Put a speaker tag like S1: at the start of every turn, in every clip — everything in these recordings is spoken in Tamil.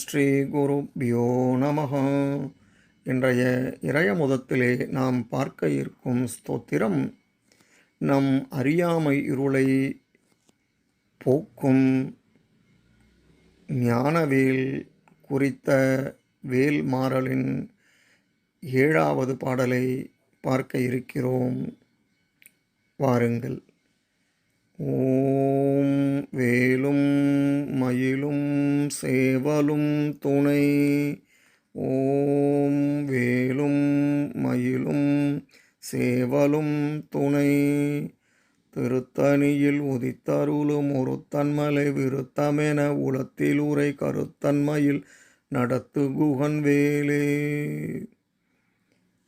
S1: ஸ்ரீ குருப்யோ நமஹ. இன்றைய இறையமுதத்திலே நாம் பார்க்க இருக்கும் ஸ்தோத்திரம் நம் அறியாமை இருளை போக்கும் ஞானவேல் குறித்த வேல்மாறலின் 7வது பாடலை பார்க்க இருக்கிறோம். வாருங்கள். ஓம் வேலும் மயிலும் சேவலும் துணை. ஓம் வேலும் மயிலும் சேவலும் துணை. திருத்தணியில் உதித்தருளும் ஒருத்தன்மலை விருத்தமென உளத்தில் உரை கருத்தன்மையில் நடத்து குகன் வேலே.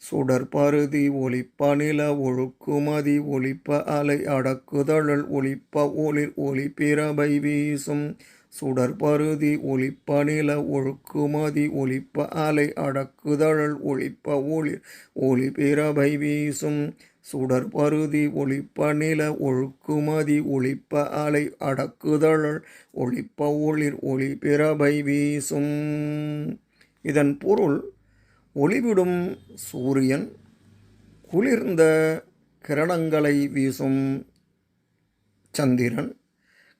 S1: சுடற்பருதி ஒளிப்ப நில ஒழுக்குமதி ஒளிப்ப அலை அடக்குதழல் ஒளிப்ப ஒளிர் ஒளிப்பிரபை வீசும். சுடற்பருதி ஒளிப்ப நில ஒழுக்குமதி ஒளிப்ப அலை அடக்குதழல் ஒளிப்ப ஒளிர் ஒளிப்பிரபை வீசும். சுடற்பருதி ஒளிப்ப நில ஒழுக்குமதி ஒளிப்ப அலை அடக்குதழல் ஒளிப்ப ஒளிர் ஒளிப்பிரபை வீசும். இதன் பொருள், ஒளிவிடும் சூரியன், குளிர்ந்த கிரணங்களை வீசும் சந்திரன்,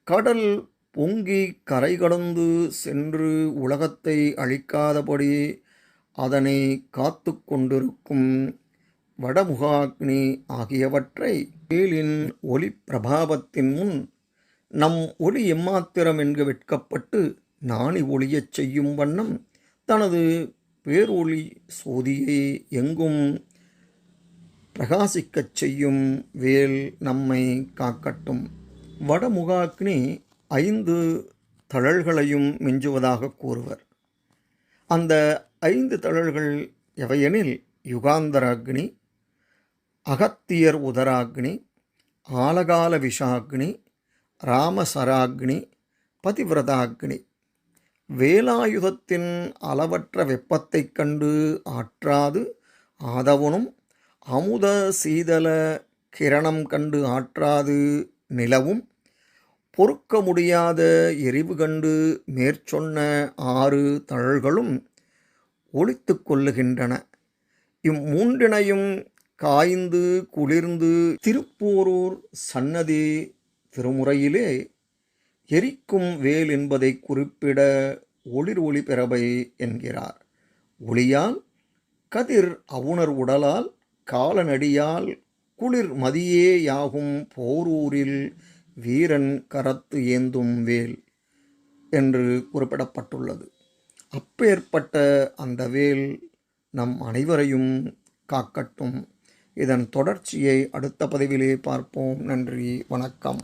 S1: கடல் பொங்கி கரை கடந்து சென்று உலகத்தை அழிக்காதபடி அதனை காத்து கொண்டிருக்கும் வடமுகாக்னி ஆகியவற்றை வேலின் ஒளி பிரபாவத்தின் முன் நம் ஒளி எம்மாத்திரம் என்று வெட்கப்பட்டு நாணி ஒளியச் செய்யும் வண்ணம் தனது பேரொளி சோதியை எங்கும் பிரகாசிக்கச் செய்யும் வேல் நம்மை காக்கட்டும். வடமுகாக்னி 5 தழல்களையும் மிஞ்சுவதாக கூறுவர். அந்த 5 தழல்கள் எவையெனில் யுகாந்தர அக்னி, அகத்தியர் உதராக்னி, ஆலகால விஷாக்னி, ராமசராக்னி, பதிவிரதாக்னி. வேலாயுதத்தின் அளவற்ற வெப்பத்தைக் கண்டு ஆற்றாது ஆதவனும், அமுத சீதள கிரணம் கண்டு ஆற்றாது நிலவும், பொறுக்க முடியாத எரிவு கண்டு மேற்சொன்ன 6 தழல்களும் ஒளித்து கொள்ளுகின்றன. இம்மூன்றினையும் காய்ந்து குளிர்ந்து திருப்போரூர் சன்னதி திருமுறையிலே எரிக்கும் வேல் என்பதை குறிப்பிட ஒளிர் ஒளி பிறபை என்கிறார். ஒளியால், கதிர் அவுணர் உடலால், காலனடியால், குளிர் மதியே யாகும் போரூரில் வீரன் கரத்து ஏந்தும் வேல் என்று குறிப்பிடப்பட்டுள்ளது. அப்பேற்பட்ட அந்த வேல் நம் அனைவரையும் காக்கட்டும். இதன் தொடர்ச்சியை அடுத்த பதிவிலே பார்ப்போம். நன்றி, வணக்கம்.